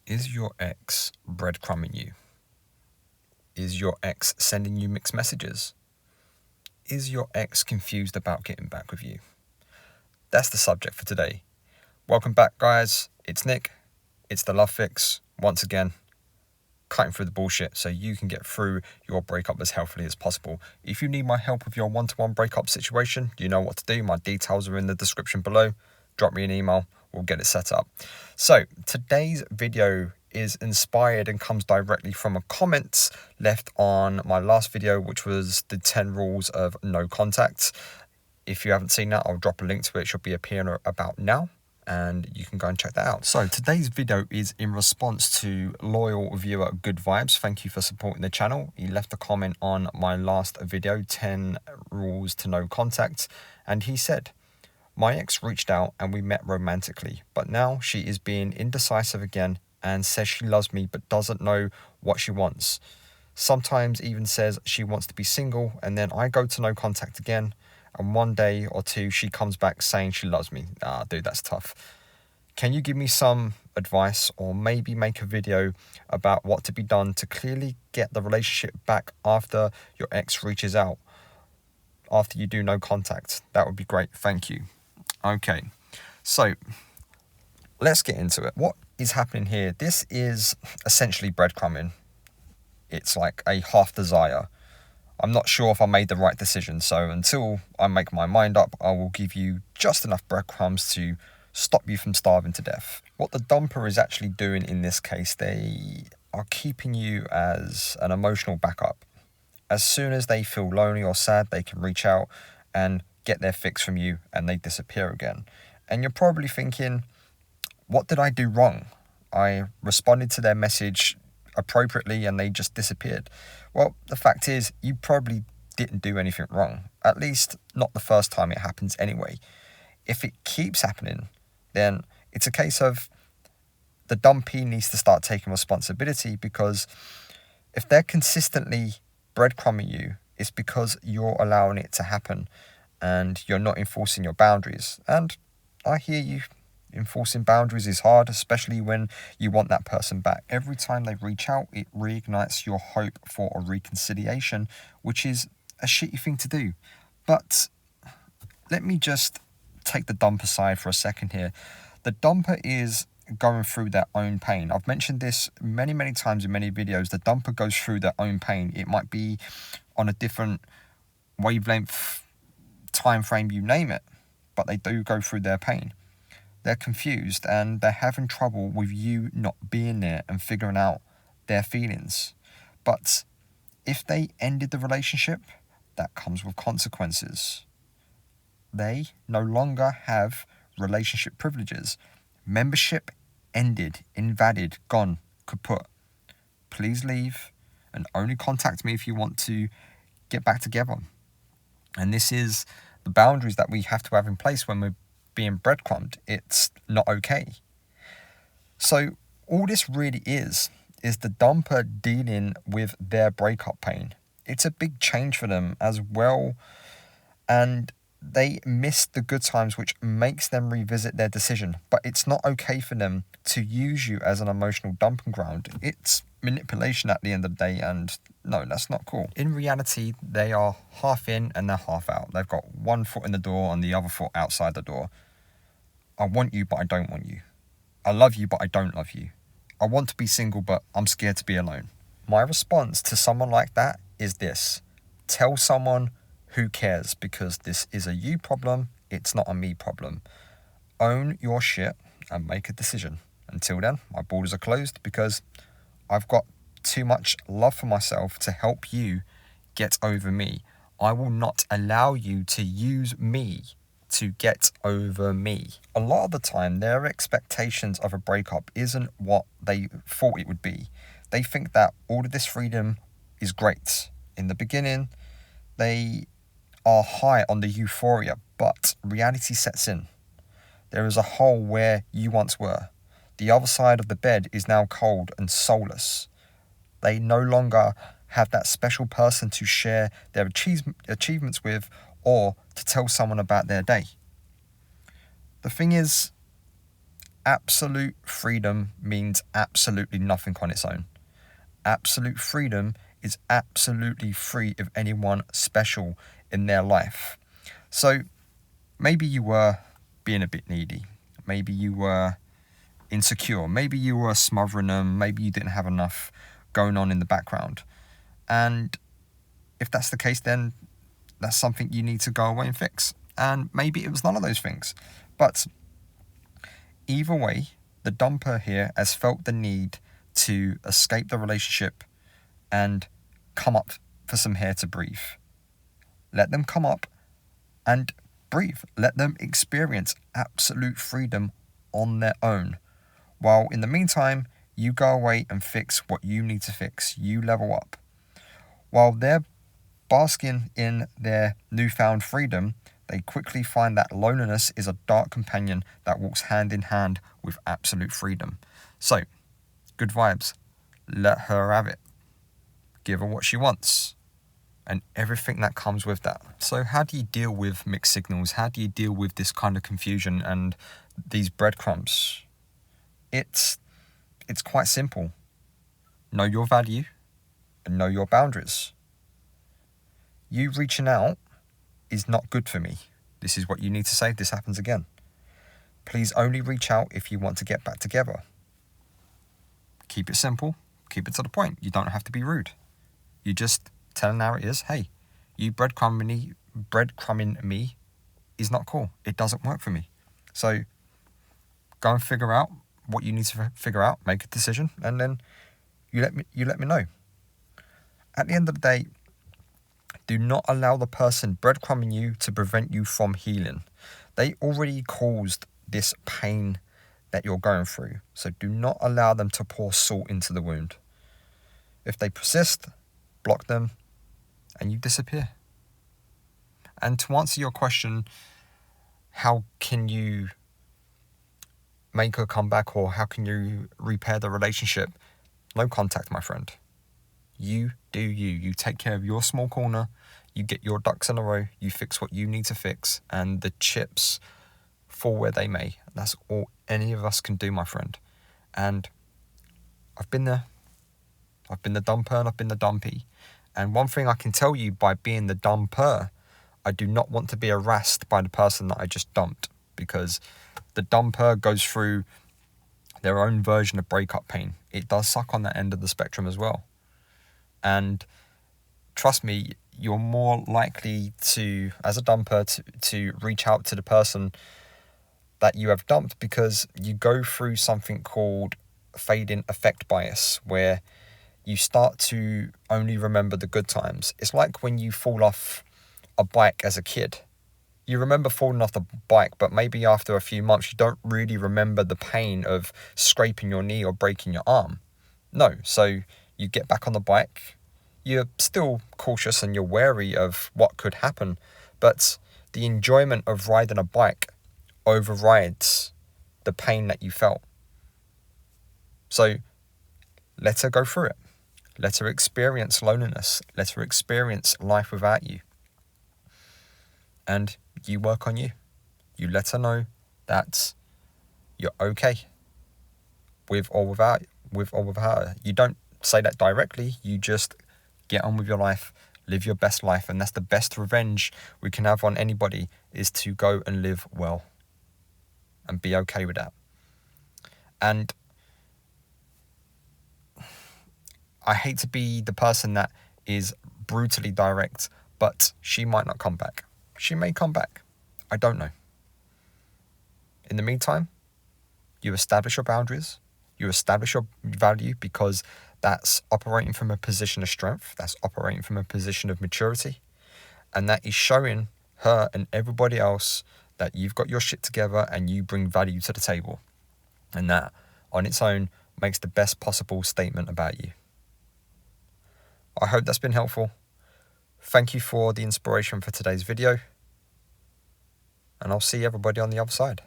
Is your ex breadcrumbing you? Is your ex sending you mixed messages? Is your ex confused about getting back with you? That's the subject for today. Welcome back, guys. It's Nick. It's the Love Fix. Once again, cutting through the bullshit so you can get through your breakup as healthily as possible. If you need my help with your one-to-one breakup situation, you know what to do. My details are in the description below. Drop me an email. We'll get it set up. So today's video is inspired and comes directly from a comment left on my last video, which was the 10 rules of no contact. If you haven't seen that, I'll drop a link to it. It should be appearing about now, and you can go and check that out. So today's video is in response to loyal viewer Good Vibes. Thank you for supporting the channel. He left a comment on my last video, 10 rules to no contact, and he said, "My ex reached out and we met romantically, but now she is being indecisive again and says she loves me but doesn't know what she wants. Sometimes even says she wants to be single, and then I go to no contact again, and one day or two she comes back saying she loves me." Dude, that's tough. Can you give me some advice, or maybe make a video about what to be done to clearly get the relationship back after your ex reaches out, after you do no contact? That would be great. Thank you. Okay, so let's get into it. What is happening here? This is essentially breadcrumbing. It's like a half desire. I'm not sure if I made the right decision, so until I make my mind up, I will give you just enough breadcrumbs to stop you from starving to death. What the dumper is actually doing in this case, they are keeping you as an emotional backup. As soon as they feel lonely or sad, they can reach out and get their fix from you, and they disappear again. And you're probably thinking, what did I do wrong? I responded to their message appropriately and they just disappeared. Well, the fact is, you probably didn't do anything wrong. At least not the first time it happens anyway. If it keeps happening, then it's a case of the Dumpee needs to start taking responsibility, because if they're consistently breadcrumbing you, it's because you're allowing it to happen and you're not enforcing your boundaries. And I hear you. Enforcing boundaries is hard, especially when you want that person back. Every time they reach out, it reignites your hope for a reconciliation, which is a shitty thing to do. But let me just take the dumper aside for a second here. The dumper is going through their own pain. I've mentioned this many times in many videos. The dumper goes through their own pain. It might be on a different wavelength, time frame, you name it, but they do go through their pain. They're confused and they're having trouble with you not being there and figuring out their feelings. But if they ended the relationship, that comes with consequences. They no longer have relationship privileges. Membership ended, invalid, gone, kaput. Please leave and only contact me if you want to get back together. And this is the boundaries that we have to have in place when we're being breadcrumbed. It's not okay. So all this really is the dumper dealing with their breakup pain. It's a big change for them as well, and they miss the good times, which makes them revisit their decision. But it's not okay for them to use you as an emotional dumping ground. It's manipulation at the end of the day, and no, that's not cool. In reality, they are half in and they're half out. They've got one foot in the door and the other foot outside the door. I want you, but I don't want you. I love you, but I don't love you. I want to be single, but I'm scared to be alone. My response to someone like that is this: tell someone who cares, because this is a you problem, it's not a me problem. Own your shit and make a decision. Until then, my borders are closed, because I've got too much love for myself to help you get over me. I will not allow you to use me to get over me. A lot of the time, their expectations of a breakup isn't what they thought it would be. They think that all of this freedom is great. In the beginning, they are high on the euphoria, but reality sets in. There is a hole where you once were. The other side of the bed is now cold and soulless. They no longer have that special person to share their achievements with, or to tell someone about their day. The thing is, absolute freedom means absolutely nothing on its own. Absolute freedom is absolutely free of anyone special in their life. So maybe you were being a bit needy. Maybe you were insecure. Maybe you were smothering them. Maybe you didn't have enough going on in the background. And if that's the case, then that's something you need to go away and fix. And maybe it was none of those things. But either way, the dumper here has felt the need to escape the relationship and come up for some air to breathe. Let them come up and breathe. Let them experience absolute freedom on their own. While in the meantime, you go away and fix what you need to fix. You level up. While they're basking in their newfound freedom, they quickly find that loneliness is a dark companion that walks hand in hand with absolute freedom. So, good vibes. Let her have it. Give her what she wants. And everything that comes with that. So how do you deal with mixed signals? How do you deal with this kind of confusion and these breadcrumbs? It's quite simple. Know your value and know your boundaries. You reaching out is not good for me. This is what you need to say if this happens again. Please only reach out if you want to get back together. Keep it simple. Keep it to the point. You don't have to be rude. You just tell them how it is. Hey, you breadcrumbing me is not cool. It doesn't work for me. So go and figure out what you need to figure out. Make a decision, and then you let me know. At the end of the day, do not allow the person breadcrumbing you to prevent you from healing. They already caused this pain that you're going through. So do not allow them to pour salt into the wound. If they persist, block them, and you disappear. And to answer your question, how can you make a comeback, or how can you repair the relationship? No contact, my friend. You do you. You take care of your small corner. You get your ducks in a row. You fix what you need to fix, and the chips fall where they may. That's all any of us can do, my friend. And I've been there. I've been the dumper and I've been the dumpee. And one thing I can tell you, by being the dumper, I do not want to be harassed by the person that I just dumped, because the dumper goes through their own version of breakup pain. It does suck on that end of the spectrum as well. And trust me, you're more likely to, as a dumper, to reach out to the person that you have dumped, because you go through something called fading effect bias, where you start to only remember the good times. It's like when you fall off a bike as a kid. You remember falling off the bike, but maybe after a few months, you don't really remember the pain of scraping your knee or breaking your arm. No, so you get back on the bike. You're still cautious and you're wary of what could happen, but the enjoyment of riding a bike overrides the pain that you felt. So let her go through it. Let her experience loneliness. Let her experience life without you. And you work on you. You let her know that you're okay with or without her. You don't say that directly. You just get on with your life, live your best life, and that's the best revenge we can have on anybody, is to go and live well and be okay with that. And I hate to be the person that is brutally direct, but she might not come back. She may come back. I don't know. In the meantime, you establish your boundaries. You establish your value, because that's operating from a position of strength. That's operating from a position of maturity. And that is showing her and everybody else that you've got your shit together and you bring value to the table. And that on its own makes the best possible statement about you. I hope that's been helpful. Thank you for the inspiration for today's video. And I'll see everybody on the other side.